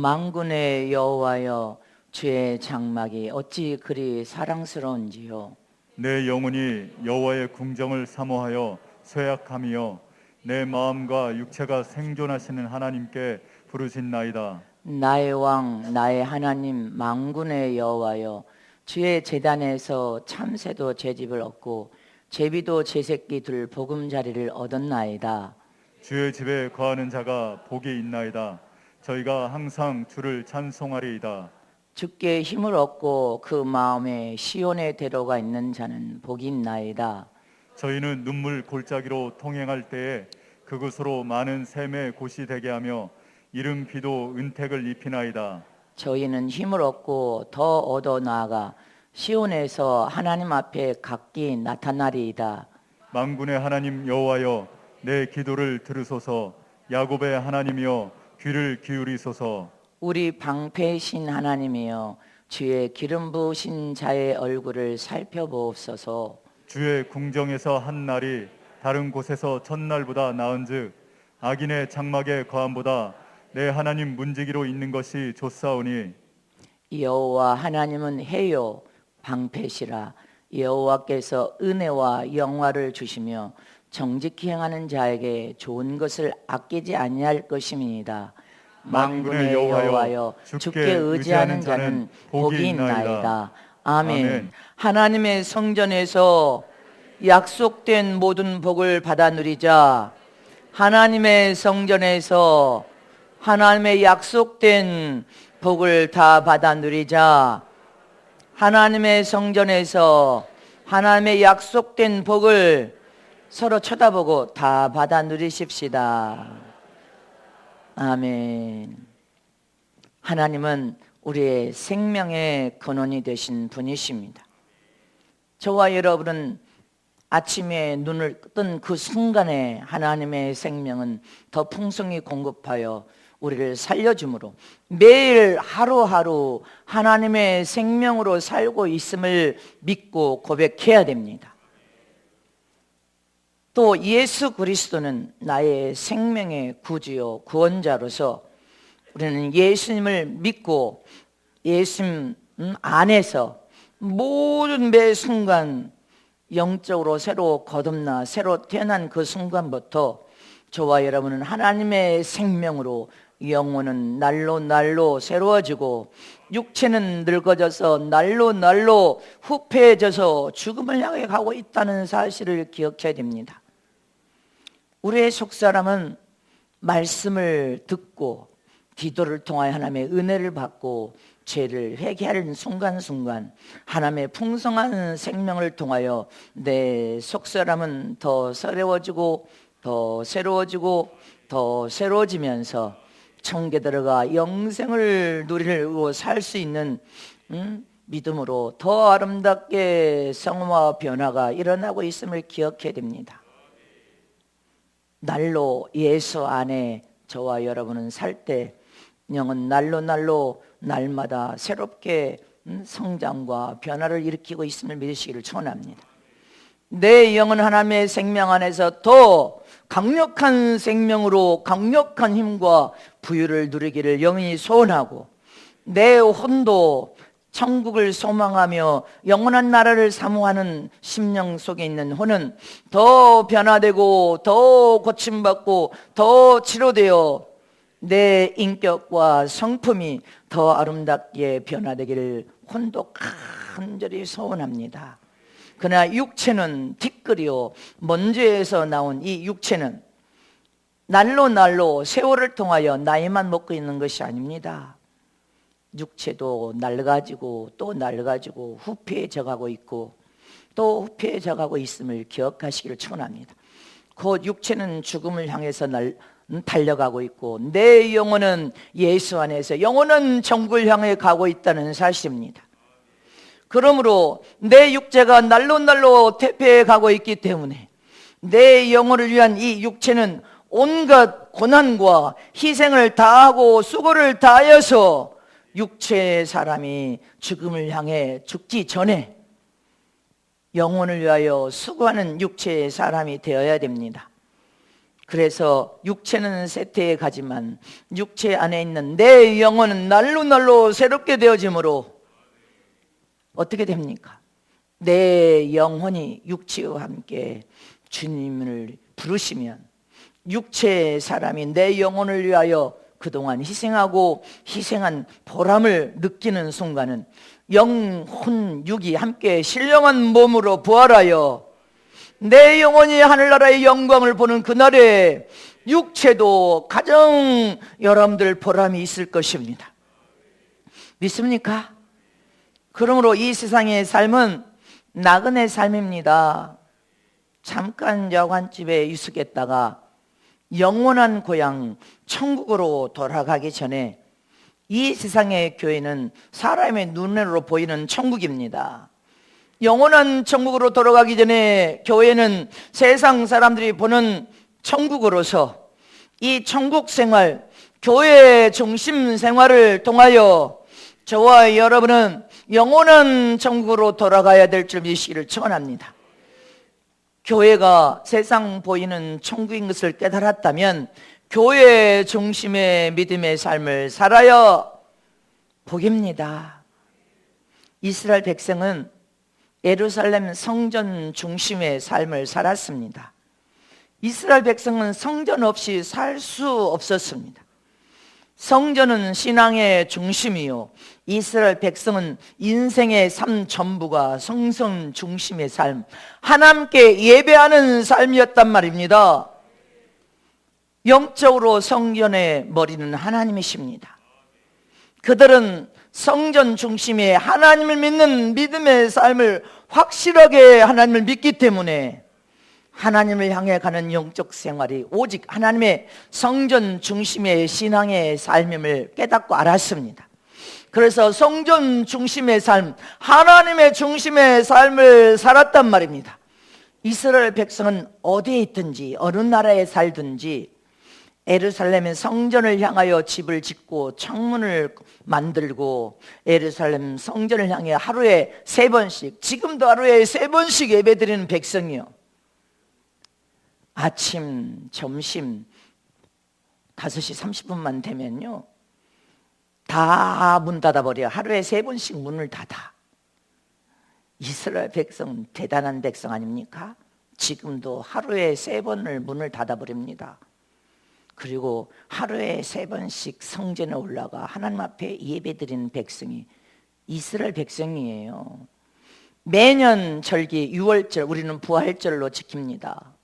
만군의 여호와여, 주의 장막이 어찌 그리 사랑스러운지요. 내 영혼이 여호와의 궁정을 사모하여 쇠약함이여 내 마음과 육체가 생존하시는 하나님께 부르짖나이다. 나의 왕 나의 하나님 만군의 여호와여, 주의 제단에서 참새도 제 집을 얻고 제비도 제 새끼 둘 보금자리를 얻었나이다. 주의 집에 거하는 자가 복이 있나이다. 저희가 항상 주를 찬송하리이다. 주께 힘을 얻고 그 마음에 시온의 대로가 있는 자는 복이 있나이다. 저희는 눈물 골짜기로 통행할 때에 그곳으로 많은 샘의 곳이 되게 하며 이른 비도 은택을 입히나이다. 저희는 힘을 얻고 더 얻어 나아가 시온에서 하나님 앞에 각기 나타나리이다. 만군의 하나님 여호와여, 내 기도를 들으소서. 야곱의 하나님이여, 귀를 기울이소서. 우리 방패이신 하나님이여, 주의 기름 부으신 자의 얼굴을 살펴보옵소서. 주의 궁정에서 한 날이 다른 곳에서 첫날보다 나은즉 악인의 장막에 거함보다 내 하나님 문지기로 있는 것이 좋사오니. 여호와 하나님은 해요 방패시라. 여호와께서 은혜와 영화를 주시며 정직히 행하는 자에게 좋은 것을 아끼지 아니할 것임이니이다. 만군의 여호와여, 주께 의지하는 자는 복이 있나이다. 아멘. 하나님의 성전에서 약속된 모든 복을 받아 누리자. 하나님의 성전에서 하나님의 약속된 복을 다 받아 누리자. 하나님의 성전에서 하나님의 약속된 복을 서로 쳐다보고 다 받아 누리십시다. 아멘. 하나님은 우리의 생명의 근원이 되신 분이십니다. 저와 여러분은 아침에 눈을 뜬 그 순간에 하나님의 생명은 더 풍성히 공급하여 우리를 살려주므로 매일 하루하루 하나님의 생명으로 살고 있음을 믿고 고백해야 됩니다. 또 예수 그리스도는 나의 생명의 구주요 구원자로서 우리는 예수님을 믿고 예수님 안에서 모든 매 순간 영적으로 새로 거듭나 새로 태어난 그 순간부터 저와 여러분은 하나님의 생명으로 영혼은 날로 날로 새로워지고 육체는 늙어져서 날로 날로 후패해져서 죽음을 향해 가고 있다는 사실을 기억해야 됩니다. 우리의 속사람은 말씀을 듣고 기도를 통하여 하나님의 은혜를 받고 죄를 회개하는 순간순간 하나님의 풍성한 생명을 통하여 내 속사람은 더 새로워지고 더 새로워지고 더 새로워지면서 천국에 들어가 영생을 누리고 살 수 있는 믿음으로 더 아름답게 성화와 변화가 일어나고 있음을 기억해야 됩니다. 날로 예수 안에 저와 여러분은 살 때 영은 날로 날로 날마다 새롭게 성장과 변화를 일으키고 있음을 믿으시기를 축원합니다. 내 영은 하나님의 생명 안에서 더 강력한 생명으로 강력한 힘과 부유를 누리기를 영원히 소원하고 내 혼도 천국을 소망하며 영원한 나라를 사모하는 심령 속에 있는 혼은 더 변화되고 더 고침받고 더 치료되어 내 인격과 성품이 더 아름답게 변화되기를 혼도 간절히 소원합니다. 그러나 육체는 티끌이요 먼지에서 나온 이 육체는 날로 날로 세월을 통하여 나이만 먹고 있는 것이 아닙니다. 육체도 낡아지고 또 낡아지고 후패해져 가고 있고 또 후패해져 가고 있음을 기억하시기를 축원합니다. 곧 육체는 죽음을 향해서 달려가고 있고 내 영혼은 예수 안에서 영원한 천국을 향해 가고 있다는 사실입니다. 그러므로 내 육체가 날로 날로 퇴폐해 가고 있기 때문에 내 영혼을 위한 이 육체는 온갖 고난과 희생을 다하고 수고를 다하여서 육체의 사람이 죽음을 향해 죽기 전에 영혼을 위하여 수고하는 육체의 사람이 되어야 됩니다. 그래서 육체는 쇠퇴해 가지만 육체 안에 있는 내 영혼은 날로 날로 새롭게 되어지므로 어떻게 됩니까? 내 영혼이 육체와 함께 주님을 부르시면 육체의 사람이 내 영혼을 위하여 그동안 희생한 보람을 느끼는 순간은 영혼 육이 함께 신령한 몸으로 부활하여 내 영혼이 하늘나라의 영광을 보는 그날에 육체도 가정 여러분들 보람이 있을 것입니다. 믿습니까? 그러므로 이 세상의 삶은 나그네 삶입니다. 잠깐 야관집에 유숙했다가 영원한 고향 천국으로 돌아가기 전에 이 세상의 교회는 사람의 눈으로 보이는 천국입니다. 영원한 천국으로 돌아가기 전에 교회는 세상 사람들이 보는 천국으로서 이 천국 생활, 교회 중심 생활을 통하여 저와 여러분은 영원한 천국으로 돌아가야 될 줄 믿으시기를 축원합니다. 교회가 세상 보이는 천국인 것을 깨달았다면 교회 중심의 믿음의 삶을 살아야 복입니다. 이스라엘 백성은 예루살렘 성전 중심의 삶을 살았습니다. 이스라엘 백성은 성전 없이 살 수 없었습니다. 성전은 신앙의 중심이요, 이스라엘 백성은 인생의 삶 전부가 성전 중심의 삶, 하나님께 예배하는 삶이었단 말입니다. 영적으로 성전의 머리는 하나님이십니다. 그들은 성전 중심의 하나님을 믿는 믿음의 삶을 확실하게 하나님을 믿기 때문에 하나님을 향해 가는 영적 생활이 오직 하나님의 성전 중심의 신앙의 삶임을 깨닫고 알았습니다. 그래서 성전 중심의 삶, 하나님의 중심의 삶을 살았단 말입니다. 이스라엘 백성은 어디에 있든지 어느 나라에 살든지 예루살렘의 성전을 향하여 집을 짓고 창문을 만들고 예루살렘 성전을 향해 하루에 3번씩, 지금도 하루에 3번씩 예배드리는 백성이요, 아침, 점심 5시 30분만 되면요 다 문 닫아버려. 하루에 3번씩 문을 닫아. 이스라엘 백성은 대단한 백성 아닙니까? 지금도 하루에 3번을 문을 닫아버립니다. 그리고 하루에 3번씩 성전에 올라가 하나님 앞에 예배드리는 백성이 이스라엘 백성이에요. 매년 절기 6월절 우리는 부활절로 지킵니다.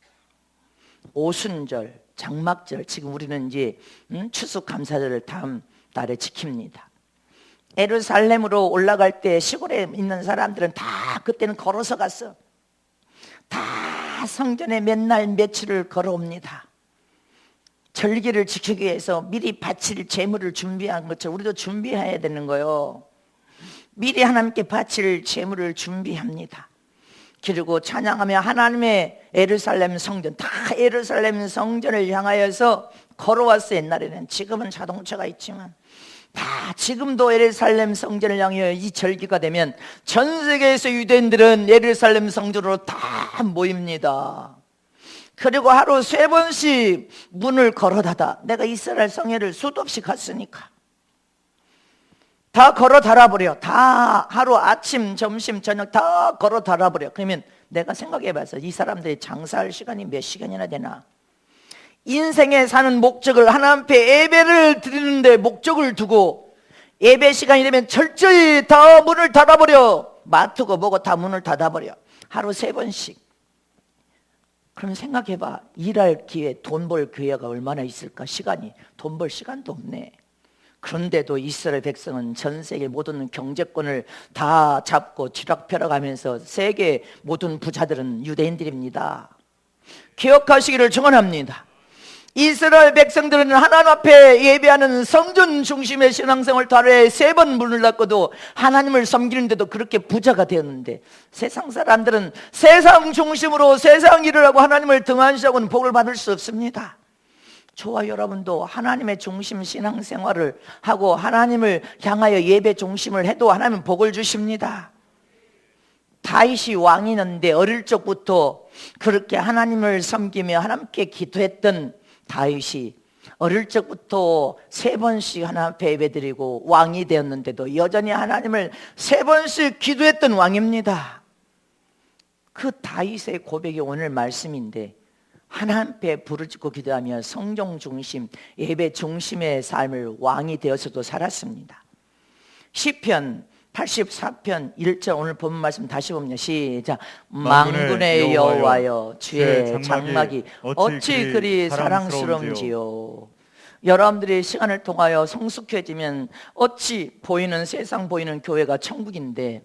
오순절, 장막절, 지금 우리는 이제 추수감사절을 다음 달에 지킵니다. 예루살렘으로 올라갈 때 시골에 있는 사람들은 다 그때는 걸어서 갔어. 다 성전에 몇 날 며칠을 걸어옵니다. 절기를 지키기 위해서 미리 바칠 제물을 준비한 것처럼 우리도 준비해야 되는 거예요. 미리 하나님께 바칠 제물을 준비합니다. 그리고 찬양하며 하나님의 예루살렘 성전, 다 예루살렘 성전을 향하여서 걸어왔어요. 옛날에는. 지금은 자동차가 있지만 다 지금도 예루살렘 성전을 향하여 이 절기가 되면 전 세계에서 유대인들은 예루살렘 성전으로 다 모입니다. 그리고 하루 3번씩 문을 걸어 닫아. 내가 이스라엘 성회를 수도 없이 갔으니까 다 걸어 닫아버려. 다 하루 아침, 점심, 저녁 다 걸어 닫아버려. 그러면 내가 생각해봐서 이 사람들이 장사할 시간이 몇 시간이나 되나? 인생에 사는 목적을 하나님 앞에 예배를 드리는데 목적을 두고 예배 시간이 되면 철저히 다 문을 닫아버려. 마트고 뭐고 다 문을 닫아버려. 하루 3번씩. 그럼 생각해봐. 일할 기회, 돈 벌 기회가 얼마나 있을까? 시간이. 돈 벌 시간도 없네. 그런데도 이스라엘 백성은 전 세계 모든 경제권을 다 잡고 쥐락펴락하면서 세계 모든 부자들은 유대인들입니다. 기억하시기를 축원합니다. 이스라엘 백성들은 하나님 앞에 예배하는 성전 중심의 신앙생활 하루에 3번 문을 닫고도 하나님을 섬기는데도 그렇게 부자가 되었는데, 세상 사람들은 세상 중심으로 세상 일을 하고 하나님을 등한시하고는 복을 받을 수 없습니다. 저와 여러분도 하나님의 중심 신앙생활을 하고 하나님을 향하여 예배 중심을 해도 하나님은 복을 주십니다. 다윗이 왕이었는데 어릴 적부터 그렇게 하나님을 섬기며 하나님께 기도했던 다윗이 어릴 적부터 3번씩 하나님 앞에 예배드리고 왕이 되었는데도 여전히 하나님을 3번씩 기도했던 왕입니다. 그 다윗의 고백이 오늘 말씀인데 하나님 앞에 부르짖고 기도하며 성령 중심, 예배 중심의 삶을 왕이 되어서도 살았습니다. 시편 84편 1절 오늘 본 말씀 다시 보면 시작. 만군의 여호와여 주의 장막이 어찌 그리 사랑스러운지요. 여러분들이 시간을 통하여 성숙해지면 어찌 보이는 세상 보이는 교회가 천국인데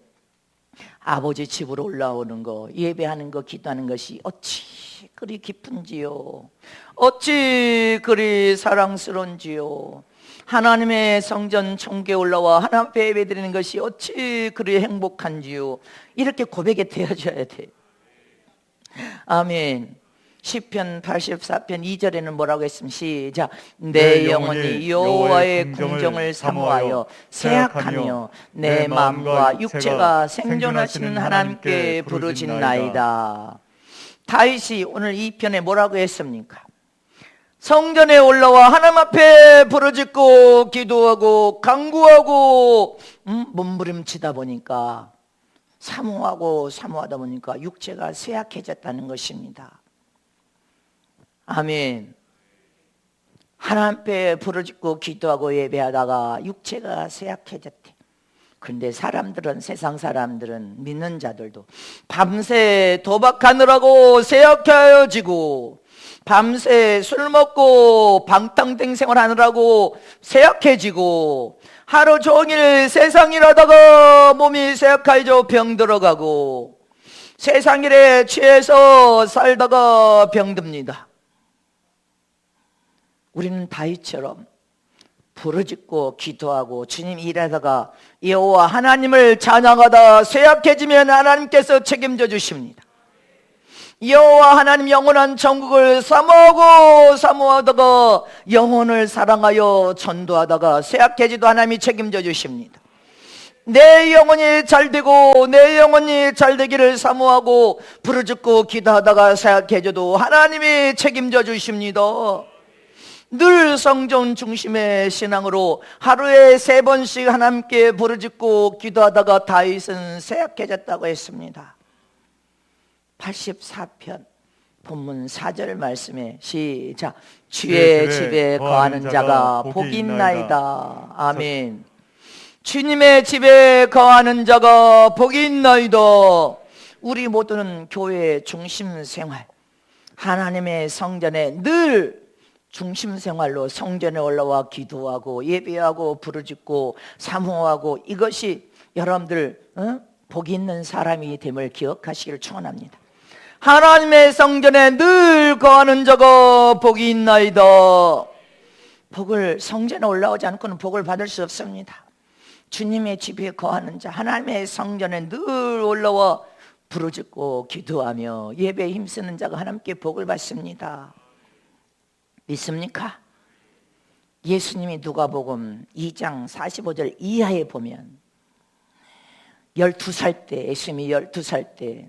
아버지 집으로 올라오는 거, 예배하는 거, 기도하는 것이 어찌 그리 기쁜지요. 어찌 그리 사랑스러운지요. 하나님의 성전 총궤에 올라와 하나님 앞에 예배드리는 것이 어찌 그리 행복한지요. 이렇게 고백이 되어져야 돼요. 아멘. 시편 84편 2절에는 뭐라고 했습니다. 시작. 내 영혼이 여호와의 궁정을 사모하여 새약하며 내 마음과 육체가 생존하시는 하나님께 부르짖나이다. 다윗이 오늘 이 편에 뭐라고 했습니까? 성전에 올라와 하나님 앞에 부르짖고 기도하고 간구하고 몸부림치다 보니까 사모하다 보니까 육체가 쇠약해졌다는 것입니다. 아멘. 하나님 앞에 부르짖고 기도하고 예배하다가 육체가 쇠약해졌대. 그런데 사람들은, 세상 사람들은, 믿는 자들도 밤새 도박하느라고 쇠약해지고 밤새 술 먹고 방탕된 생활하느라고 쇠약해지고 하루 종일 세상 일하다가 몸이 쇠약해져 병들어가고 세상 일에 취해서 살다가 병듭니다. 우리는 다윗처럼 부르짖고 기도하고 주님 일하다가 여호와 하나님을 찬양하다 쇠약해지면 하나님께서 책임져 주십니다. 여호와 하나님 영원한 천국을 사모하다가 영혼을 사랑하여 전도하다가 쇠약해지도 하나님이 책임져 주십니다. 내 영혼이 잘되고 내 영혼이 잘되기를 사모하고 부르짖고 기도하다가 쇠약해져도 하나님이 책임져 주십니다. 늘 성전 중심의 신앙으로 하루에 3번씩 하나님께 부르짖고 기도하다가 다윗은 쇠약해졌다고 했습니다. 84편 본문 4절 말씀에 시작. 주의 집에 거하는 자가 복이 있나이다. 아멘. 주님의 집에 거하는 자가 복이 있나이다. 우리 모두는 교회의 중심 생활, 하나님의 성전에 늘 중심 생활로 성전에 올라와 기도하고 예배하고 부르짖고 사모하고 이것이 여러분들 복이 있는 사람이 됨을 기억하시기를 축원합니다. 하나님의 성전에 늘 거하는 자가 복이 있나이다. 성전에 올라오지 않고는 복을 받을 수 없습니다. 주님의 집에 거하는 자, 하나님의 성전에 늘 올라와 부르짖고 기도하며 예배에 힘쓰는 자가 하나님께 복을 받습니다. 믿습니까? 예수님이 누가복음 2장 45절 이하에 보면 12살 때, 예수님이 12살 때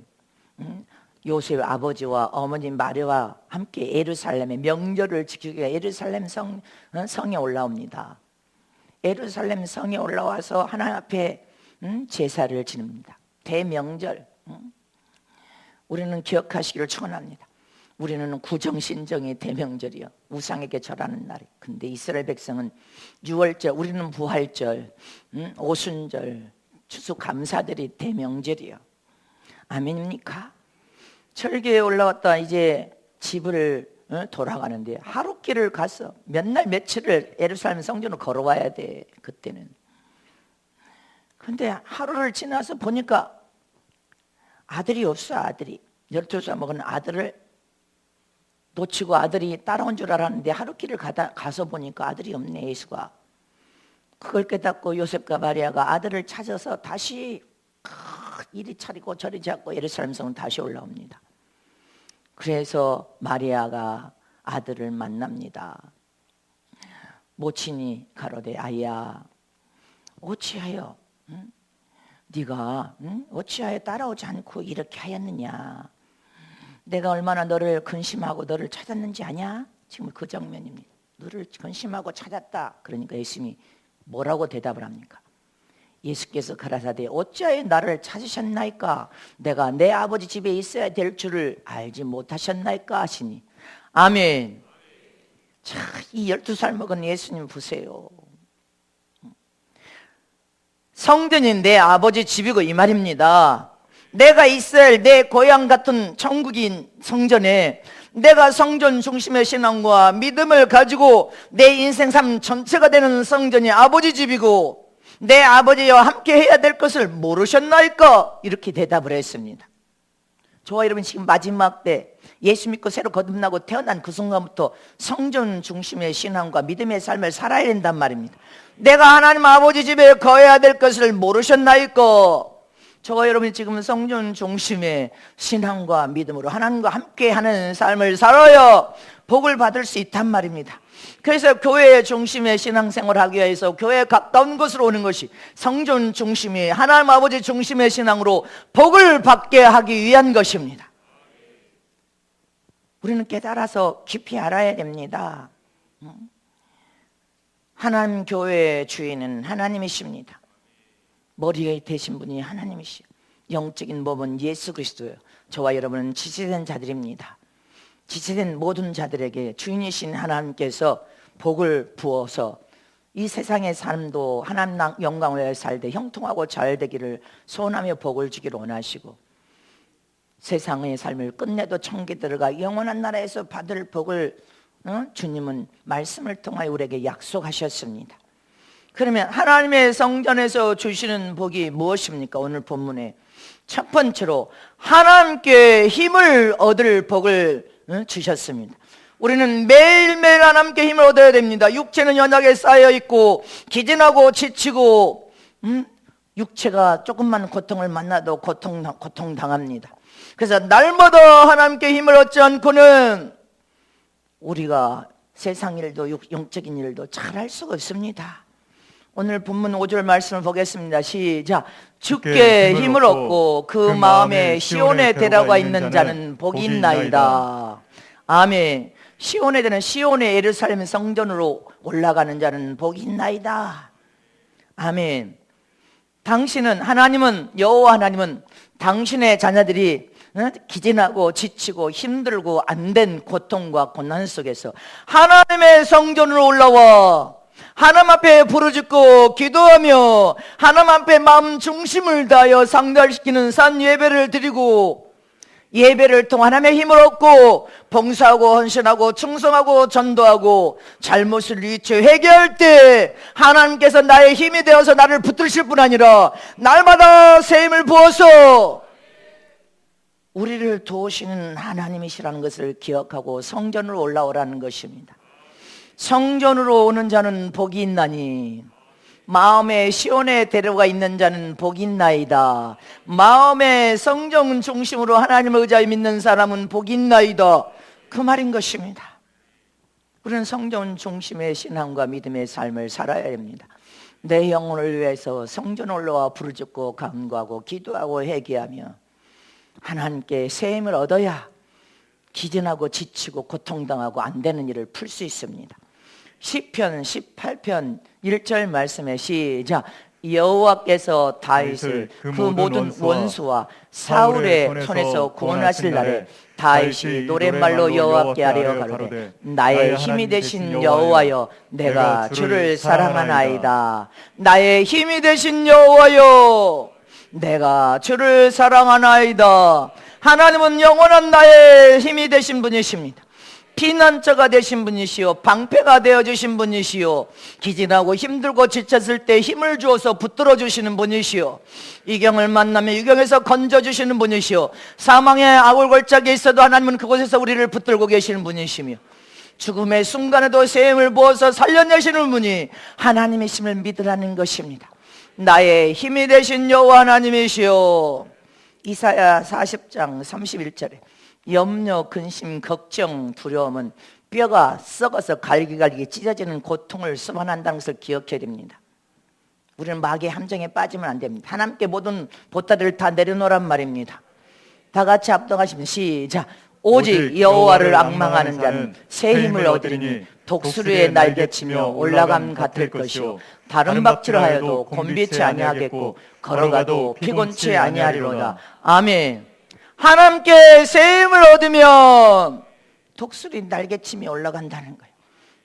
요셉 아버지와 어머니 마리아와 함께 예루살렘의 명절을 지키기 위해 예루살렘 성에 올라옵니다. 예루살렘 성에 올라와서 하나님 앞에 제사를 지냅니다. 대명절. 우리는 기억하시기를 축원합니다. 우리는 구정신정의 대명절이요, 우상에게 절하는 날이. 근데 이스라엘 백성은 유월절, 우리는 부활절, 오순절, 추수감사절이 대명절이요. 아멘입니까? 철교에 올라왔다 이제 집을 돌아가는데 하루길을 가서 몇 날 며칠을 예루살렘 성전을 걸어와야 돼. 그때는. 근데 하루를 지나서 보니까 아들이 없어. 아들이 12살 먹은 아들을 놓치고 아들이 따라온 줄 알았는데 하루길을 가서 보니까 아들이 없네. 예수가. 그걸 깨닫고 요셉과 마리아가 아들을 찾아서 다시 이리 차리고 저리 잡고 예루살렘 성은 다시 올라옵니다. 그래서 마리아가 아들을 만납니다. 모친이 가로되 아이야 어찌하여 네가 어찌하여 따라오지 않고 이렇게 하였느냐? 내가 얼마나 너를 근심하고 너를 찾았는지 아냐? 지금 그 장면입니다. 너를 근심하고 찾았다. 그러니까 예수님이 뭐라고 대답을 합니까? 예수께서 가라사대 어찌하여 나를 찾으셨나이까? 내가 내 아버지 집에 있어야 될 줄을 알지 못하셨나이까? 하시니 아멘. 자, 이 12살 먹은 예수님 보세요. 성전이 내 아버지 집이고 이 말입니다. 내가 있어야 할 내 고향 같은 천국인 성전에 내가 성전 중심의 신앙과 믿음을 가지고 내 인생 삶 전체가 되는 성전이 아버지 집이고 내 아버지와 함께 해야 될 것을 모르셨나이까? 이렇게 대답을 했습니다. 저와 여러분 지금 마지막 때 예수 믿고 새로 거듭나고 태어난 그 순간부터 성전 중심의 신앙과 믿음의 삶을 살아야 된단 말입니다. 내가 하나님 아버지 집에 거해야 될 것을 모르셨나이까? 저와 여러분이 지금 성전 중심의 신앙과 믿음으로 하나님과 함께하는 삶을 살아야 복을 받을 수 있단 말입니다. 그래서 교회 중심의 신앙생활을 하기 위해서 교회에 가까운 곳으로 오는 것이 성전 중심의 하나님 아버지 중심의 신앙으로 복을 받게 하기 위한 것입니다. 우리는 깨달아서 깊이 알아야 됩니다. 하나님 교회의 주인은 하나님이십니다. 머리가 되신 분이 하나님이시요 영적인 몸은 예수 그리스도예요. 저와 여러분은 지체된 자들입니다. 지체된 모든 자들에게 주인이신 하나님께서 복을 부어서 이 세상의 삶도 하나님 영광을 살되 형통하고 잘 되기를 소원하며 복을 주기를 원하시고 세상의 삶을 끝내도 천국에 들어가 영원한 나라에서 받을 복을 주님은 말씀을 통하여 우리에게 약속하셨습니다. 그러면 하나님의 성전에서 주시는 복이 무엇입니까? 오늘 본문에 첫 번째로 하나님께 힘을 얻을 복을 주셨습니다. 우리는 매일매일 하나님께 힘을 얻어야 됩니다. 육체는 연약에 쌓여있고 기진하고 지치고 육체가 조금만 고통을 만나도 고통당합니다. 그래서 날마다 하나님께 힘을 얻지 않고는 우리가 세상 일도 영적인 일도 잘할 수가 없습니다. 오늘 본문 5절 말씀을 보겠습니다. 시작. 주께 힘을 얻고 그 마음에 시온에 데려가 있는 자는 복이 있나이다. 아멘. 시온에 되는 시온의 예루살렘 성전으로 올라가는 자는 복이 있나이다. 아멘. 당신은 하나님은 여호와 하나님은 당신의 자녀들이 기진하고 지치고 힘들고 안 된 고통과 고난 속에서 하나님의 성전으로 올라와 하나님 앞에 부르짖고 기도하며 하나님 앞에 마음 중심을 다하여 상달시키는 산 예배를 드리고 예배를 통해 하나님의 힘을 얻고 봉사하고 헌신하고 충성하고 전도하고 잘못을 위쳐 회개할 때 하나님께서 나의 힘이 되어서 나를 붙드실 뿐 아니라 날마다 새 힘을 부어서 우리를 도우시는 하나님이시라는 것을 기억하고 성전으로 올라오라는 것입니다. 성전으로 오는 자는 복이 있나니 마음의 시온에 데려가 있는 자는 복이 있나이다. 마음의 성전 중심으로 하나님을 의지하여 믿는 사람은 복이 있나이다. 그 말인 것입니다. 우리는 성전 중심의 신앙과 믿음의 삶을 살아야 합니다. 내 영혼을 위해서 성전 올라와 부르짖고 간구하고 기도하고 회개하며 하나님께 새 힘을 얻어야 기진하고 지치고 고통당하고 안 되는 일을 풀 수 있습니다. 시편 18편 1절 말씀에 시작. 여호와께서 다윗을 그 모든 원수와 사울의 손에서 구원하실 날에 다윗이 노랫말로 여호와께 아뢰어 가로되 나의 힘이 되신 여호와여 내가 주를 사랑하나이다. 나의 힘이 되신 여호와여 내가 주를 사랑하나이다. 하나님은 영원한 나의 힘이 되신 분이십니다. 피난처가 되신 분이시요 방패가 되어주신 분이시요 기진하고 힘들고 지쳤을 때 힘을 주어서 붙들어 주시는 분이시요 이경을 만나면 이경에서 건져주시는 분이시요 사망의 아굴골짜기에 있어도 하나님은 그곳에서 우리를 붙들고 계시는 분이시며 죽음의 순간에도 새 힘을 부어서 살려내시는 분이 하나님이심을 믿으라는 것입니다. 나의 힘이 되신 여호와 하나님이시요 이사야 40장 31절에 염려, 근심, 걱정, 두려움은 뼈가 썩어서 갈기갈기 찢어지는 고통을 수반한다는 것을 기억해야 됩니다. 우리는 마귀의 함정에 빠지면 안 됩니다. 하나님께 모든 보따리를 다 내려놓으란 말입니다. 다 같이 합동하시면 시작. 오직 여호와를 앙망하는 자는 새 힘을 얻으리니 독수리의 날개치며 올라감 같을 것이요 다른 박질을 하여도 곤비치 아니하겠고 걸어가도 피곤치 아니하리로다. 아멘. 하나님께 새 힘을 얻으면 독수리 날개치며 올라간다는 거예요.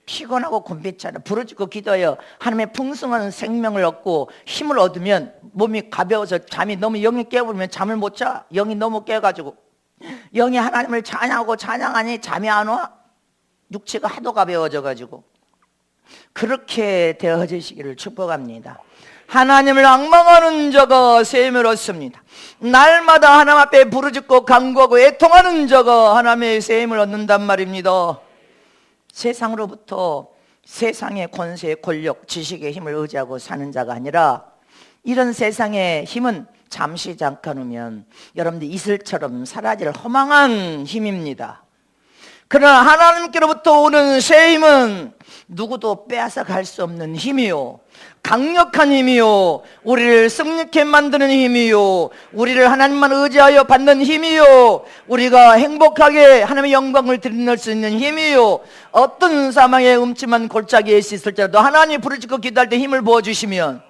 피곤하고 곤비치 않아 부르짖고 기도하여 하나님의 풍성한 생명을 얻고 힘을 얻으면 몸이 가벼워서 잠이 너무 영이 깨버리면 잠을 못 자. 영이 너무 깨가지고 영이 하나님을 찬양하고 찬양하니 잠이 안 와. 육체가 하도 가벼워져가지고 그렇게 되어지시기를 축복합니다. 하나님을 앙망하는 자가 새 힘을 얻습니다. 날마다 하나님 앞에 부르짖고 간구하고 애통하는 자가 하나님의 새 힘을 얻는단 말입니다. 세상으로부터 세상의 권세, 권력, 지식의 힘을 의지하고 사는 자가 아니라 이런 세상의 힘은 잠시 잠깐 오면 여러분들 이슬처럼 사라질 허망한 힘입니다. 그러나 하나님께로부터 오는 새 힘은 누구도 빼앗아 갈 수 없는 힘이요 강력한 힘이요 우리를 승리케 만드는 힘이요 우리를 하나님만 의지하여 받는 힘이요 우리가 행복하게 하나님의 영광을 드러낼 수 있는 힘이요 어떤 사망의 음침한 골짜기에 있을지라도 하나님 부르짖고 기도할 때 힘을 부어주시면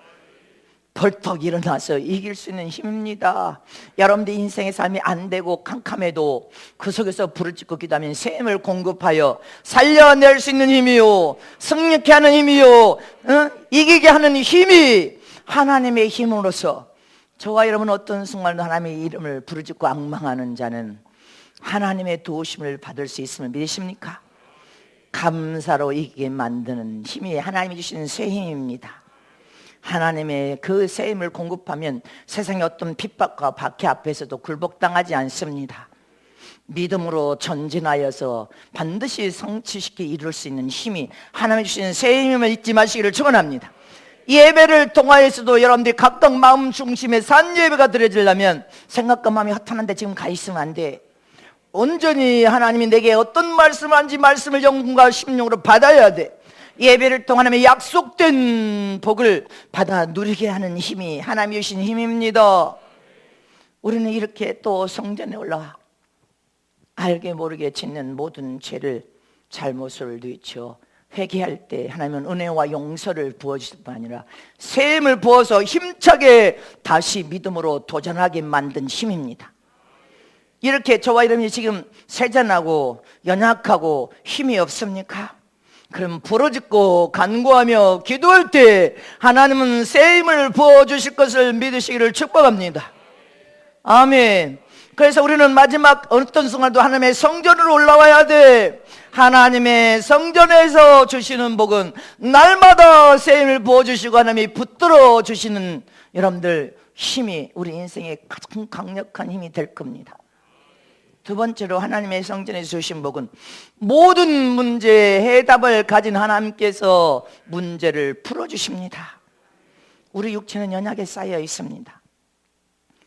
벌떡 일어나서 이길 수 있는 힘입니다. 여러분들 인생의 삶이 안 되고 캄캄해도 그 속에서 부르짖고 기도하면 새 힘을 공급하여 살려낼 수 있는 힘이요 승리케 하는 힘이요 이기게 하는 힘이 하나님의 힘으로서 저와 여러분 어떤 순간도 하나님의 이름을 부르짖고 앙망하는 자는 하나님의 도우심을 받을 수 있음을 믿으십니까? 감사로 이기게 만드는 힘이 하나님이 주시는 새 힘입니다. 하나님의 그 새 힘을 공급하면 세상의 어떤 핍박과 박해 앞에서도 굴복당하지 않습니다. 믿음으로 전진하여서 반드시 성취시키 이룰 수 있는 힘이 하나님이 주시는 새 힘임을 잊지 마시기를 축원합니다. 예배를 통하여서도 여러분들이 각각 마음 중심의 산 예배가 드려지려면 생각과 마음이 허탄한데 지금 가 있으면 안 돼. 온전히 하나님이 내게 어떤 말씀을 하는지 말씀을 영과 심령으로 받아야 돼. 예배를 통하면 약속된 복을 받아 누리게 하는 힘이 하나님이 주신 힘입니다. 우리는 이렇게 또 성전에 올라가 알게 모르게 짓는 모든 죄를 잘못을 뉘쳐 회개할 때 하나님은 은혜와 용서를 부어주실 뿐 아니라 새 힘을 부어서 힘차게 다시 믿음으로 도전하게 만든 힘입니다. 이렇게 저와 여러분이 지금 세잔하고 연약하고 힘이 없습니까? 그럼 부르짖고 간구하며 기도할 때 하나님은 새 힘을 부어주실 것을 믿으시기를 축복합니다. 아멘. 그래서 우리는 마지막 어떤 순간도 하나님의 성전으로 올라와야 돼. 하나님의 성전에서 주시는 복은 날마다 새 힘을 부어주시고 하나님이 붙들어 주시는 여러분들 힘이 우리 인생의 가장 강력한 힘이 될 겁니다. 두 번째로 하나님의 성전에서 주신 복은 모든 문제의 해답을 가진 하나님께서 문제를 풀어주십니다. 우리 육체는 연약에 쌓여 있습니다.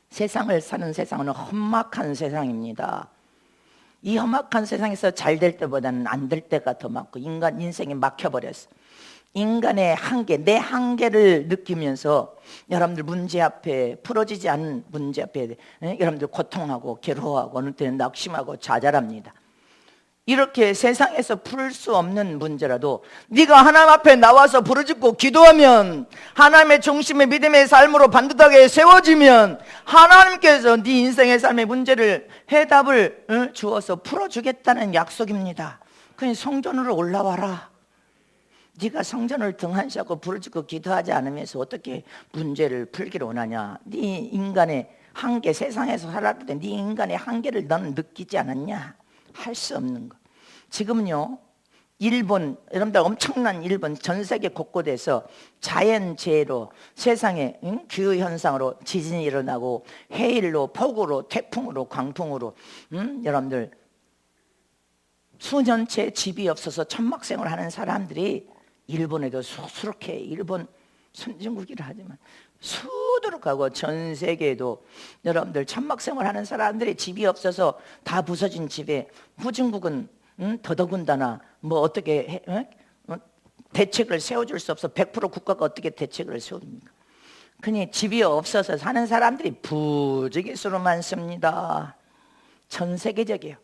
세상을 사는 세상은 험악한 세상입니다. 이 험악한 세상에서 잘 될 때보다는 안 될 때가 더 많고 인간 인생이 막혀버렸어. 인간의 한계, 내 한계를 느끼면서 여러분들 문제 앞에 풀어지지 않은 문제 앞에 여러분들 고통하고 괴로워하고 어느 때는 낙심하고 좌절합니다. 이렇게 세상에서 풀 수 없는 문제라도 네가 하나님 앞에 나와서 부르짖고 기도하면 하나님의 중심의 믿음의 삶으로 반듯하게 세워지면 하나님께서 네 인생의 삶의 문제를 해답을 주어서 풀어주겠다는 약속입니다. 그냥 성전으로 올라와라. 네가 성전을 등한시하고 부르짖고 기도하지 않으면서 어떻게 문제를 풀기를 원하냐. 네 인간의 한계, 세상에서 살아갈 때 네 인간의 한계를 너는 느끼지 않았냐. 할 수 없는 거. 지금은요 일본, 여러분들 엄청난 일본 전 세계 곳곳에서 자연재해로 세상에 기후현상으로 지진이 일어나고 해일로 폭우로 태풍으로 광풍으로 여러분들 수년째 집이 없어서 천막생활을 하는 사람들이 일본에도 수두룩해. 일본 선진국이라 하지만 수두룩하고 전 세계에도 여러분들 천막생활 하는 사람들이 집이 없어서 다 부서진 집에 후진국은 더더군다나 뭐 어떻게 대책을 세워줄 수 없어. 100% 국가가 어떻게 대책을 세웁니까? 그니 집이 없어서 사는 사람들이 부지기수로 많습니다. 전 세계적이에요.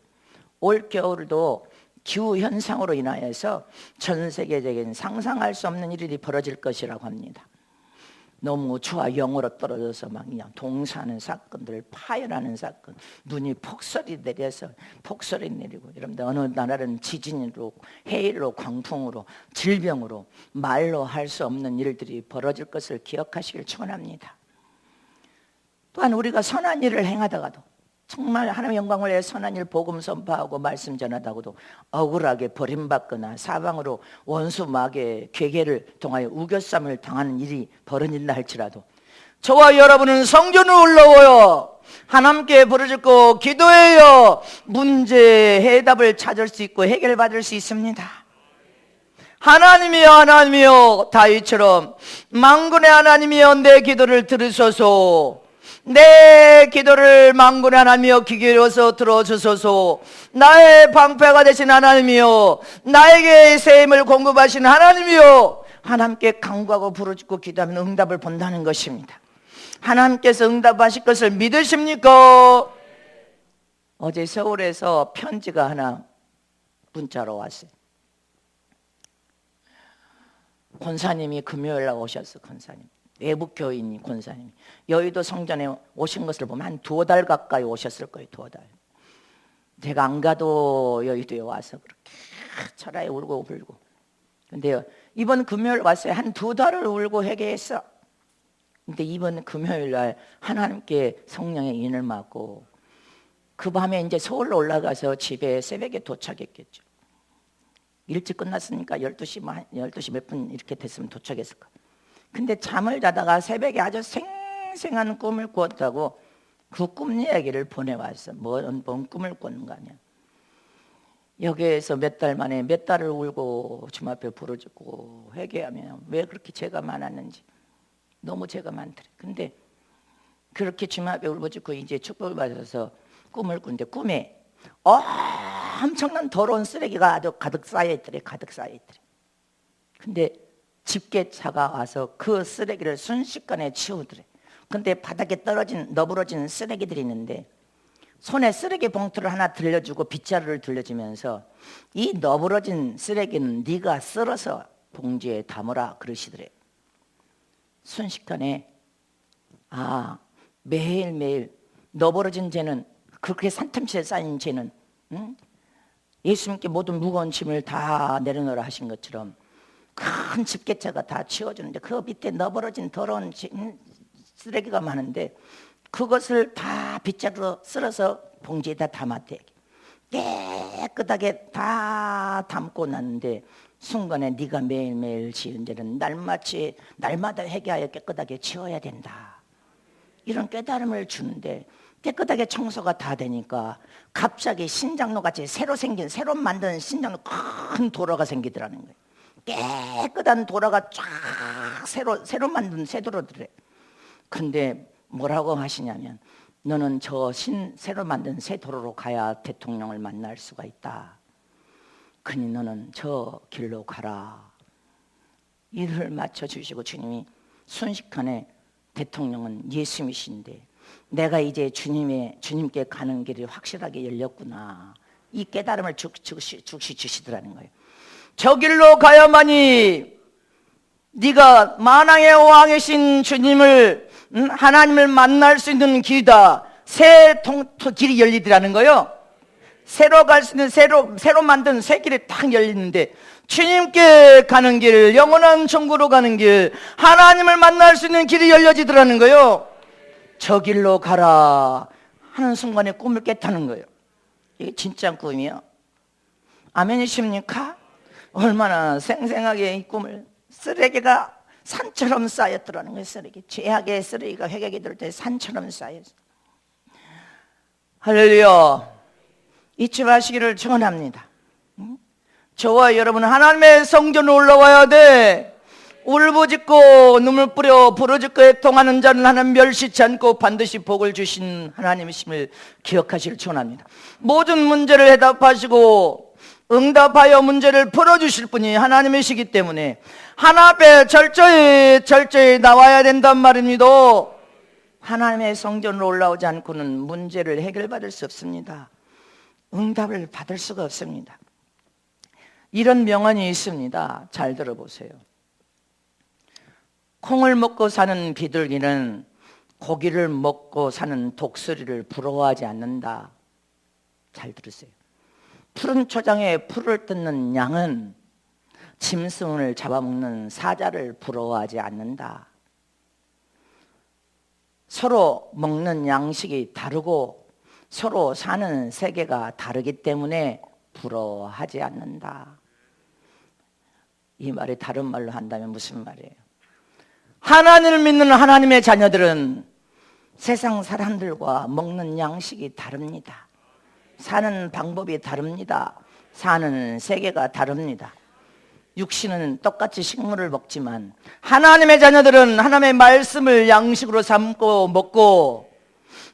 올 겨울도 기후현상으로 인하여서 전 세계적인 상상할 수 없는 일이 벌어질 것이라고 합니다. 너무 추와 영으로 떨어져서 막 그냥 동사하는 사건들, 파열하는 사건, 눈이 폭설이 내려서 폭설이 내리고, 여러분들 어느 나라는 지진으로, 해일로, 광풍으로, 질병으로 말로 할 수 없는 일들이 벌어질 것을 기억하시길 축원합니다. 또한 우리가 선한 일을 행하다가도, 정말 하나님의 영광을 위해 선한 일 복음 선포하고 말씀 전하다고도 억울하게 버림받거나 사방으로 원수 마귀의 괴계를 통하여 우겨쌈을 당하는 일이 벌어진다 할지라도, 저와 여러분은 성전을 올라와요, 하나님께 부르짖고 기도해요, 문제 해답을 찾을 수 있고 해결받을 수 있습니다. 하나님이여, 하나님이여, 다윗처럼 만군의 하나님이여 내 기도를 들으소서, 내 기도를 만군의 하나님이여 귀 기울여서 들어주소서, 나의 방패가 되신 하나님이여, 나에게 새 힘을 공급하신 하나님이여, 하나님께 간구하고 부르짖고 기도하면 응답을 본다는 것입니다. 하나님께서 응답하실 것을 믿으십니까? 어제 서울에서 편지가 하나 문자로 왔어요. 권사님이 금요일 날 오셨어. 권사님, 외국 교인 권사님, 여의도 성전에 오신 것을 보면 한 2달 가까이 오셨을 거예요. 2달. 제가 안 가도 여의도에 와서 그렇게 철야에 울고 불고. 근데 이번 금요일 왔어요. 한 2달을 울고 회개했어. 근데 이번 금요일 날 하나님께 성령의 인을 받고 그 밤에 이제 서울로 올라가서 집에 새벽에 도착했겠죠. 일찍 끝났으니까 12시 몇 분 이렇게 됐으면 도착했을 거예요. 근데 잠을 자다가 새벽에 아주 생생한 꿈을 꾸었다고 그 꿈 이야기를 보내왔어. 뭔 꿈을 꿨는가 하면, 여기에서 몇 달 만에 몇 달을 울고 주님 앞에 부르짖고 회개하면 왜 그렇게 죄가 많았는지, 너무 죄가 많더래. 근데 그렇게 주님 앞에 울부짖고 이제 축복을 받아서 꿈을 꾸는데, 꿈에 엄청난 더러운 쓰레기가 아주 가득 쌓여있더래. 가득 쌓여있더래. 근데 집게차가 와서 그 쓰레기를 순식간에 치우더래. 근데 바닥에 떨어진 너부러진 쓰레기들이 있는데 손에 쓰레기 봉투를 하나 들려주고 빗자루를 들려주면서 이 너부러진 쓰레기는 네가 썰어서 봉지에 담으라 그러시더래. 순식간에 매일매일 너부러진 죄는, 그렇게 산틈치에 쌓인 죄는 예수님께 모든 무거운 짐을 다 내려놓으라 하신 것처럼 큰 집게차가 다 치워주는데 그 밑에 너부러진 더러운 쓰레기가 많은데 그것을 다 빗자루로 쓸어서 봉지에다 담았대. 깨끗하게 다 담고 났는데 순간에 네가 매일매일 지은 죄는 날마다 회개하여 깨끗하게 치워야 된다. 이런 깨달음을 주는데 깨끗하게 청소가 다 되니까 갑자기 신장로같이 새로 만든 신장로 큰 도로가 생기더라는 거예요. 깨끗한 도로가 쫙 새로 만든 새 도로들에. 근데 뭐라고 하시냐면, 너는 새로 만든 새 도로로 가야 대통령을 만날 수가 있다. 그니 너는 저 길로 가라. 이를 맞춰주시고 주님이 순식간에, 대통령은 예수님이신데 내가 이제 주님께 가는 길이 확실하게 열렸구나. 이 깨달음을 주시더라는 거예요. 저 길로 가야만이 네가 만왕의 왕이신 주님을, 하나님을 만날 수 있는 길이다. 새 길이 열리더라는 거예요. 새로 갈 수 있는 새로 만든 새 길이 딱 열리는데, 주님께 가는 길, 영원한 천국으로 가는 길, 하나님을 만날 수 있는 길이 열려지더라는 거예요. 저 길로 가라 하는 순간에 꿈을 깼다는 거예요. 이게 진짜 꿈이요. 아멘이십니까? 얼마나 생생하게 이 꿈을, 쓰레기가 산처럼 쌓였더라는 거예요. 죄악의 쓰레기가 회개하게 될 때 산처럼 쌓였어요. 할렐루야. 잊지 마시기를 축원합니다. 저와 여러분은 하나님의 성전에 올라와야 돼. 울부짖고 눈물 뿌려 부르짖고 애통하는 자는 하나님 멸시치 않고 반드시 복을 주신 하나님이심을 기억하시길 축원합니다. 모든 문제를 해답하시고 응답하여 문제를 풀어주실 분이 하나님이시기 때문에 하나 앞에 철저히 나와야 된단 말입니다. 하나님의 성전으로 올라오지 않고는 문제를 해결받을 수 없습니다. 응답을 받을 수가 없습니다. 이런 명언이 있습니다. 잘 들어보세요. 콩을 먹고 사는 비둘기는 고기를 먹고 사는 독수리를 부러워하지 않는다. 잘 들으세요. 푸른 초장에 풀을 뜯는 양은 짐승을 잡아먹는 사자를 부러워하지 않는다. 서로 먹는 양식이 다르고 서로 사는 세계가 다르기 때문에 부러워하지 않는다. 이 말이 다른 말로 한다면 무슨 말이에요? 하나님을 믿는 하나님의 자녀들은 세상 사람들과 먹는 양식이 다릅니다. 사는 방법이 다릅니다. 사는 세계가 다릅니다. 육신은 똑같이 식물을 먹지만 하나님의 자녀들은 하나님의 말씀을 양식으로 삼고 먹고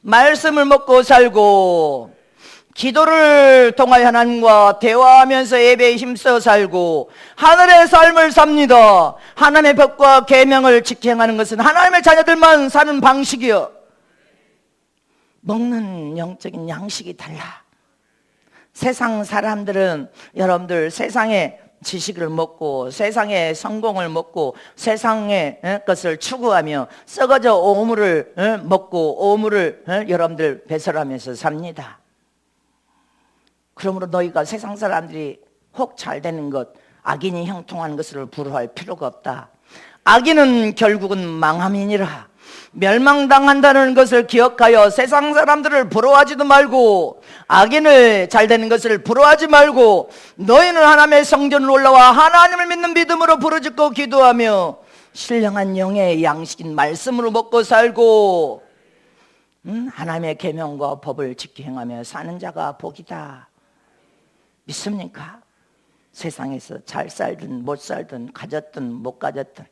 말씀을 먹고 살고 기도를 통하여 하나님과 대화하면서 예배에 힘써 살고 하늘의 삶을 삽니다. 하나님의 법과 계명을 지켜행하는 것은 하나님의 자녀들만 사는 방식이요. 먹는 영적인 양식이 달라. 세상 사람들은 여러분들 세상의 지식을 먹고 세상의 성공을 먹고 세상의 것을 추구하며 썩어져 오물을 먹고 오물을 여러분들 배설하면서 삽니다. 그러므로 너희가 세상 사람들이 혹 잘되는 것, 악인이 형통하는 것을 부러워할 필요가 없다. 악인은 결국은 망함이니라. 멸망당한다는 것을 기억하여 세상 사람들을 부러워하지도 말고 악인을 잘되는 것을 부러워하지 말고 너희는 하나님의 성전으로 올라와 하나님을 믿는 믿음으로 부르짖고 기도하며 신령한 영의 양식인 말씀으로 먹고 살고 하나님의 계명과 법을 지켜 행하며 사는 자가 복이다. 믿습니까? 세상에서 잘 살든 못 살든 가졌든 못 가졌든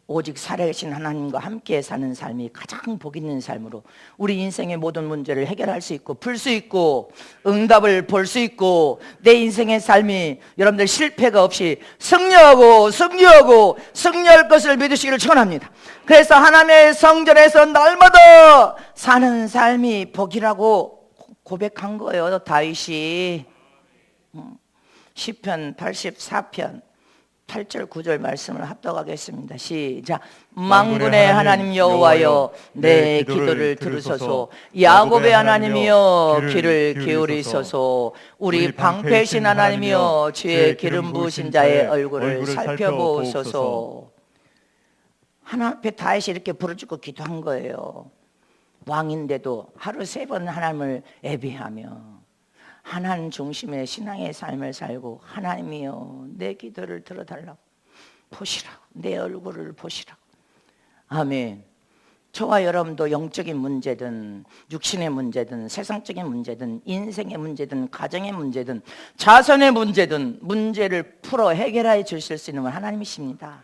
오직 살아계신 하나님과 함께 사는 삶이 가장 복 있는 삶으로 우리 인생의 모든 문제를 해결할 수 있고 풀 수 있고 응답을 볼 수 있고 내 인생의 삶이 여러분들 실패가 없이 승리하고 승리할 것을 믿으시기를 축원합니다. 그래서 하나님의 성전에서 날마다 사는 삶이 복이라고 고백한 거예요. 다윗이 시편 84편 8절 9절 말씀을 합독하겠습니다. 시작. 만군의 하나님 여호와여 내 기도를 들으소서. 야곱의 하나님이여 귀를 기울이소서. 우리 방패신 하나님이여 주의 기름 부으신 자의 얼굴을 살펴보소서. 하나님 앞에 다윗이 이렇게 부르짖고 기도한 거예요. 왕인데도 하루 3번 하나님을 예배하며 하나님 중심의 신앙의 삶을 살고 하나님이여 내 기도를 들어달라고 보시라고 내 얼굴을 보시라고. 아멘. 저와 여러분도 영적인 문제든 육신의 문제든 세상적인 문제든 인생의 문제든 가정의 문제든 자선의 문제든 문제를 풀어 해결해 주실 수 있는 분 하나님이십니다.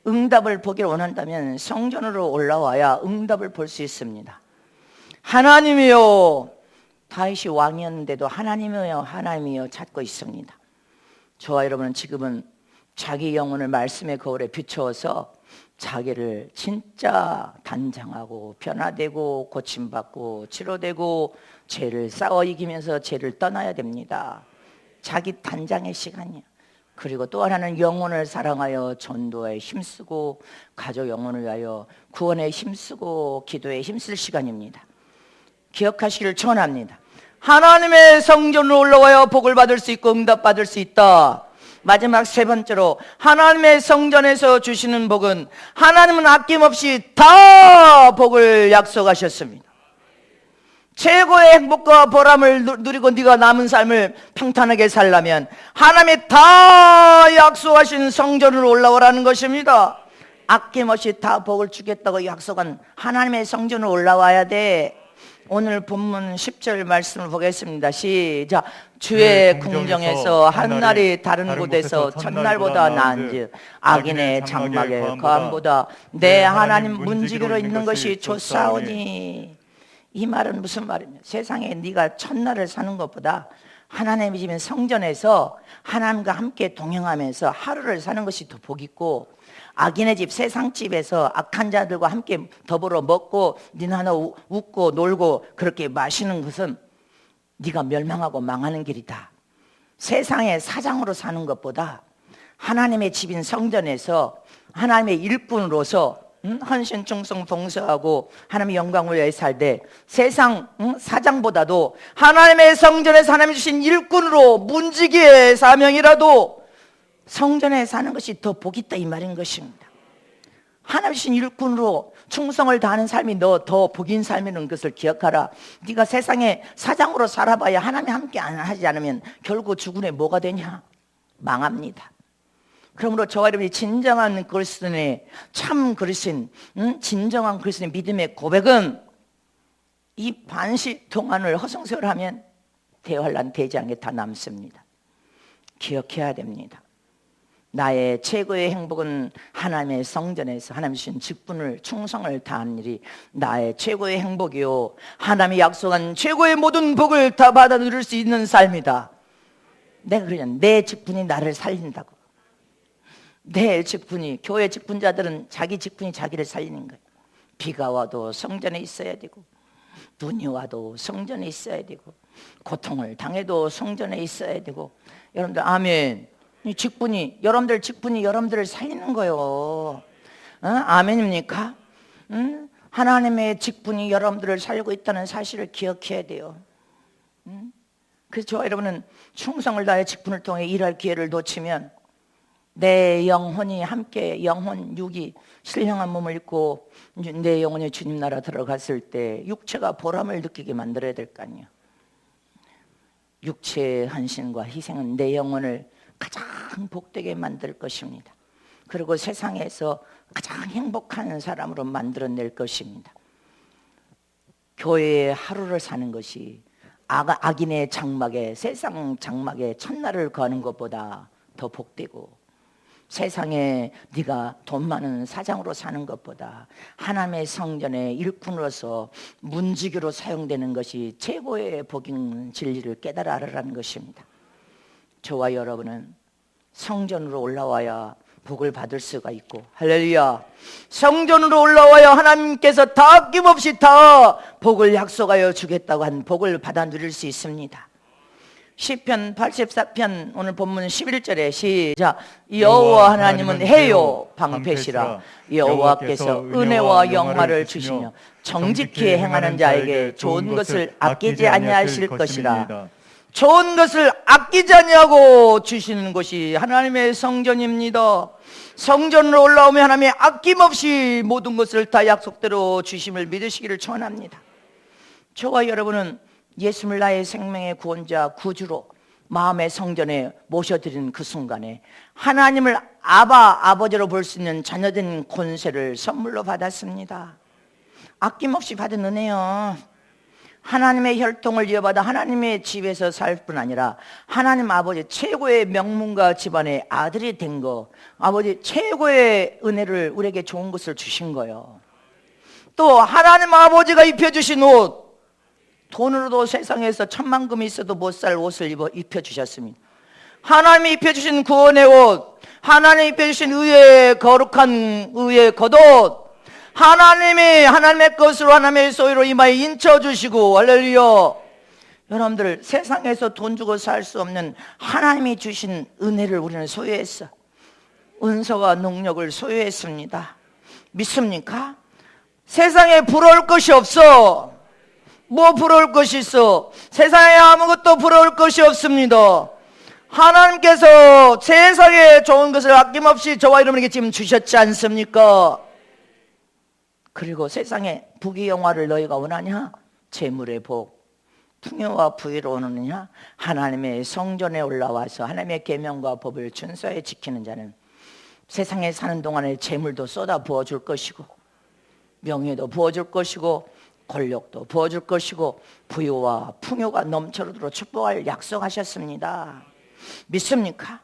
응답을 보기를 원한다면 성전으로 올라와야 응답을 볼 수 있습니다. 하나님이여, 다윗이 왕이었는데도 하나님이여 하나님이여 찾고 있습니다. 저와 여러분은 지금은 자기 영혼을 말씀의 거울에 비추어서 자기를 진짜 단장하고 변화되고 고침받고 치료되고 죄를 싸워 이기면서 죄를 떠나야 됩니다. 자기 단장의 시간이야. 그리고 또 하나는 영혼을 사랑하여 전도에 힘쓰고 가족 영혼을 위하여 구원에 힘쓰고 기도에 힘쓸 시간입니다. 기억하시기를 축원합니다. 하나님의 성전으로 올라와야 복을 받을 수 있고 응답받을 수 있다. 마지막 3번째로 하나님의 성전에서 주시는 복은 하나님은 아낌없이 다 복을 약속하셨습니다. 최고의 행복과 보람을 누리고 네가 남은 삶을 평탄하게 살려면 하나님이 다 약속하신 성전으로 올라오라는 것입니다. 아낌없이 다 복을 주겠다고 약속한 하나님의 성전으로 올라와야 돼. 오늘 본문 10절 말씀을 보겠습니다. 시작. 주의 궁정에서 한날이 다른 곳에서 첫날보다 나은즉 악인의 장막에 거함보다 내 하나님 문지기로 있는 것이 좋사오니. 이 말은 무슨 말입니까? 세상에 네가 첫날을 사는 것보다 하나님의 집인 성전에서 하나님과 함께 동행하면서 하루를 사는 것이 더 복 있고, 악인의 집 세상 집에서 악한 자들과 함께 더불어 먹고 니나 하나 웃고 놀고 그렇게 마시는 것은 네가 멸망하고 망하는 길이다. 세상의 사장으로 사는 것보다 하나님의 집인 성전에서 하나님의 일꾼으로서 헌신, 충성, 봉사하고 하나님의 영광을 위해 살되, 세상 사장보다도 하나님의 성전에서 하나님이 주신 일꾼으로 문지기의 사명이라도 성전에 사는 것이 더 복이 있다 이 말인 것입니다. 하나님 주신 일꾼으로 충성을 다하는 삶이 너 더 복인 삶이라는 것을 기억하라. 네가 세상에 사장으로 살아봐야 하나님이 함께 안 하지 않으면 결국 죽은에 뭐가 되냐? 망합니다. 그러므로 저와 여러분이 진정한 그리스도인의 참 그리스도인, 진정한 그리스도인의 믿음의 고백은 이 반시 동안을 허송세월하면 대환란 대장에 다 남습니다. 기억해야 됩니다. 나의 최고의 행복은 하나님의 성전에서 하나님 주신 직분을 충성을 다한 일이 나의 최고의 행복이요, 하나님이 약속한 최고의 모든 복을 다 받아 누릴 수 있는 삶이다. 내가 그러냐, 내 직분이 나를 살린다고. 내 직분이, 교회 직분자들은 자기 직분이 자기를 살리는 거예요. 비가 와도 성전에 있어야 되고, 눈이 와도 성전에 있어야 되고, 고통을 당해도 성전에 있어야 되고. 여러분들 아멘. 이 직분이, 여러분들 직분이 여러분들을 살리는 거예요. 아멘입니까? 하나님의 직분이 여러분들을 살리고 있다는 사실을 기억해야 돼요. 그래서 저와 여러분은 충성을 다해 직분을 통해 일할 기회를 놓치면 내 영혼이 함께 영혼 육이 신령한 몸을 입고 내 영혼이 주님 나라 들어갔을 때 육체가 보람을 느끼게 만들어야 될 거 아니에요. 육체의 헌신과 희생은 내 영혼을 가장 복되게 만들 것입니다. 그리고 세상에서 가장 행복한 사람으로 만들어낼 것입니다. 교회의 하루를 사는 것이 악인의 장막에, 세상 장막에 첫날을 거는 것보다 더 복되고, 세상에 네가 돈 많은 사장으로 사는 것보다 하나님의 성전의 일꾼으로서 문지기로 사용되는 것이 최고의 복인 진리를 깨달아 알아라는 것입니다. 저와 여러분은 성전으로 올라와야 복을 받을 수가 있고, 할렐루야, 성전으로 올라와야 하나님께서 다 아낌없이 다 복을 약속하여 주겠다고 한 복을 받아 누릴 수 있습니다. 시편 84편 오늘 본문 11절에 시작. 여호와 하나님은 해요 방패시라. 여호와께서 은혜와 영화를 주시며 정직히 행하는 자에게 좋은 것을 아끼지 아니하실 것이라. 좋은 것을 아끼지 아니하고 주시는 것이 하나님의 성전입니다. 성전으로 올라오면 하나님의 아낌없이 모든 것을 다 약속대로 주심을 믿으시기를 축원합니다. 저와 여러분은 예수를 나의 생명의 구원자 구주로 마음의 성전에 모셔드리는 그 순간에 하나님을 아버지로 볼 수 있는 자녀된 권세를 선물로 받았습니다. 아낌없이 받은 은혜요. 하나님의 혈통을 이어받아 하나님의 집에서 살 뿐 아니라 하나님 아버지 최고의 명문가 집안의 아들이 된 거, 아버지 최고의 은혜를 우리에게 좋은 것을 주신 거예요. 또 하나님 아버지가 입혀주신 옷, 돈으로도 세상에서 천만금이 있어도 못 살 옷을 입혀주셨습니다. 하나님이 입혀주신 구원의 옷, 하나님이 입혀주신 의의 거룩한 의의 겉옷, 하나님의 것으로 하나님의 소유로 이마에 인쳐주시고, 할렐루야. 여러분들 세상에서 돈 주고 살 수 없는 하나님이 주신 은혜를 우리는 소유했어. 은사와 능력을 소유했습니다. 믿습니까? 세상에 부러울 것이 없어. 뭐 부러울 것이 있어? 세상에 아무것도 부러울 것이 없습니다. 하나님께서 세상에 좋은 것을 아낌없이 저와 여러분에게 지금 주셨지 않습니까? 그리고 세상에 부귀영화를 너희가 원하냐? 재물의 복, 풍요와 부위로 원하느냐? 하나님의 성전에 올라와서 하나님의 계명과 법을 준수하여 지키는 자는 세상에 사는 동안에 재물도 쏟아 부어줄 것이고, 명예도 부어줄 것이고, 권력도 부어줄 것이고, 부유와 풍요가 넘쳐도록 축복할 약속하셨습니다. 믿습니까?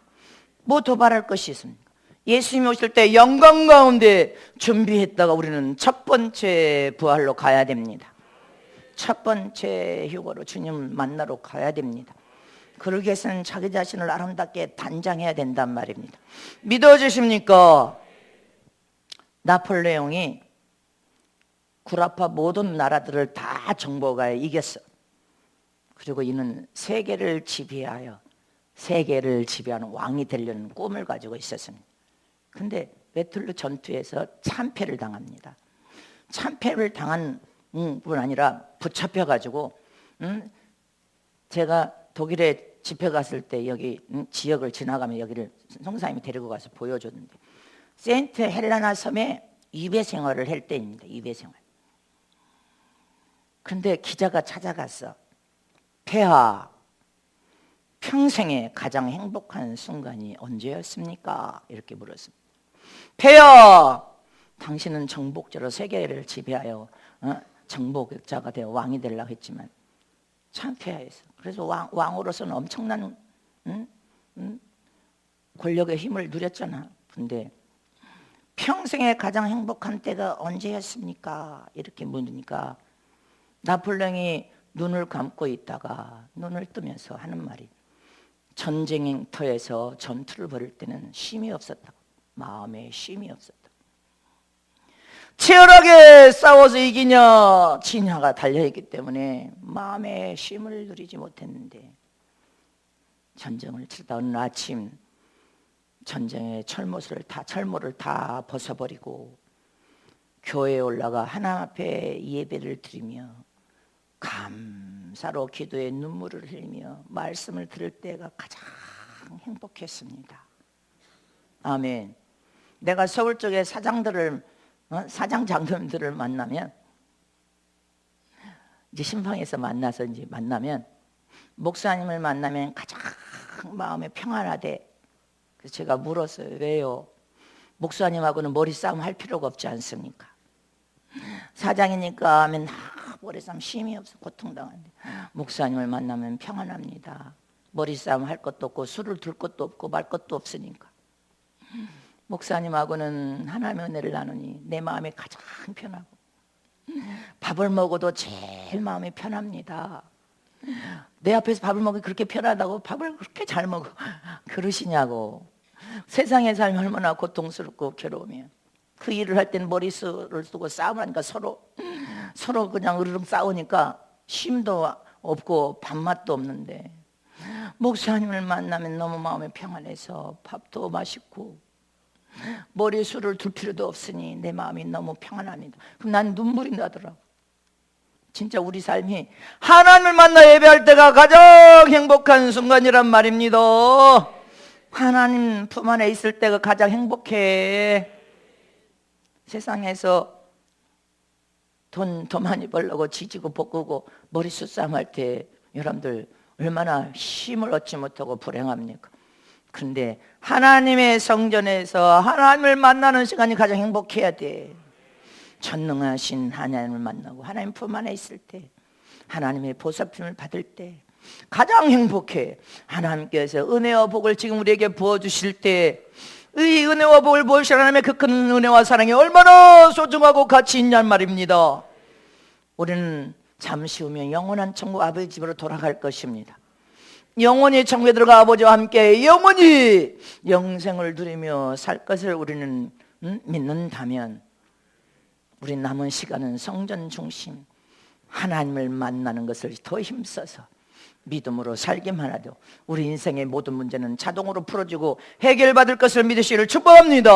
뭐 더 바랄 것이 있습니까? 예수님이 오실 때 영광 가운데 준비했다가 우리는 첫 번째 부활로 가야 됩니다. 첫 번째 휴거로 주님 만나러 가야 됩니다. 그러기 위해서는 자기 자신을 아름답게 단장해야 된단 말입니다. 믿어주십니까? 나폴레옹이 구라파 모든 나라들을 다 정복하여 이겼어. 그리고 이는 세계를 지배하여 세계를 지배하는 왕이 되려는 꿈을 가지고 있었습니다. 근데 베틀루 전투에서 참패를 당합니다. 참패를 당한 뿐 아니라 붙잡혀가지고 제가 독일에 집회 갔을 때 여기 지역을 지나가면 여기를 성사님이 데리고 가서 보여줬는데 세인트 헬레나 섬에 유배 생활을 할 때입니다. 유배 생활. 근데 기자가 찾아갔어. 폐하, 평생에 가장 행복한 순간이 언제였습니까? 이렇게 물었습니다. 폐하, 당신은 정복자로 세계를 지배하여 정복자가 되어 왕이 되려고 했지만 참패하였어. 그래서 왕으로서는 엄청난 권력의 힘을 누렸잖아. 근데 평생에 가장 행복한 때가 언제였습니까? 이렇게 물으니까 나폴레옹이 눈을 감고 있다가 눈을 뜨면서 하는 말이 전쟁터에서 전투를 벌일 때는 쉼이 없었다고. 마음에 쉼이 없었다. 치열하게 싸워서 이기냐 지냐가 달려있기 때문에 마음에 쉼을 누리지 못했는데 전쟁을 치르다 어느 아침 전쟁의 철모를 다 벗어버리고 교회에 올라가 하나님 앞에 예배를 드리며 감사로 기도에 눈물을 흘리며 말씀을 들을 때가 가장 행복했습니다. 아멘. 내가 서울 쪽에 사장 장로님들을 만나면 이제 신방에서 만나서 이제 만나면 목사님을 만나면 가장 마음에 평안하대. 그래서 제가 물었어요. 왜요? 목사님하고는 머리 싸움 할 필요가 없지 않습니까? 사장이니까 하면 머리 싸움 쉼이 없어 고통당한데 목사님을 만나면 평안합니다. 머리 싸움 할 것도 없고 술을 들 것도 없고 말 것도 없으니까. 목사님하고는 하나님의 은혜를 나누니 내 마음이 가장 편하고 밥을 먹어도 제일 마음이 편합니다. 내 앞에서 밥을 먹으면 그렇게 편하다고 밥을 그렇게 잘 먹어 그러시냐고. 세상의 삶이 얼마나 고통스럽고 괴로우면 그 일을 할 때는 머리수를 쓰고 싸움을 하니까 서로 그냥 으르렁 싸우니까 쉼도 없고 밥맛도 없는데 목사님을 만나면 너무 마음이 평안해서 밥도 맛있고 머리수를 둘 필요도 없으니 내 마음이 너무 평안합니다. 그럼 난 눈물이 나더라고. 진짜 우리 삶이 하나님을 만나 예배할 때가 가장 행복한 순간이란 말입니다. 하나님 품 안에 있을 때가 가장 행복해. 세상에서 돈 더 많이 벌려고 지지고 볶고 머리숱 싸움할 때 여러분들 얼마나 힘을 얻지 못하고 불행합니까? 그런데 하나님의 성전에서 하나님을 만나는 시간이 가장 행복해야 돼. 전능하신 하나님을 만나고 하나님 품 안에 있을 때 하나님의 보살핌을 받을 때 가장 행복해. 하나님께서 은혜와 복을 지금 우리에게 부어주실 때 이 은혜와 복을 부어주신 하나님의 그 큰 은혜와 사랑이 얼마나 소중하고 가치 있냔 말입니다. 우리는 잠시 후면 영원한 천국 아버지 집으로 돌아갈 것입니다. 영원히 천국에 들어가 아버지와 함께 영원히 영생을 누리며 살 것을 우리는 믿는다면 우리 남은 시간은 성전 중심 하나님을 만나는 것을 더 힘써서 믿음으로 살기만 하도 우리 인생의 모든 문제는 자동으로 풀어지고 해결받을 것을 믿으시기를 축복합니다.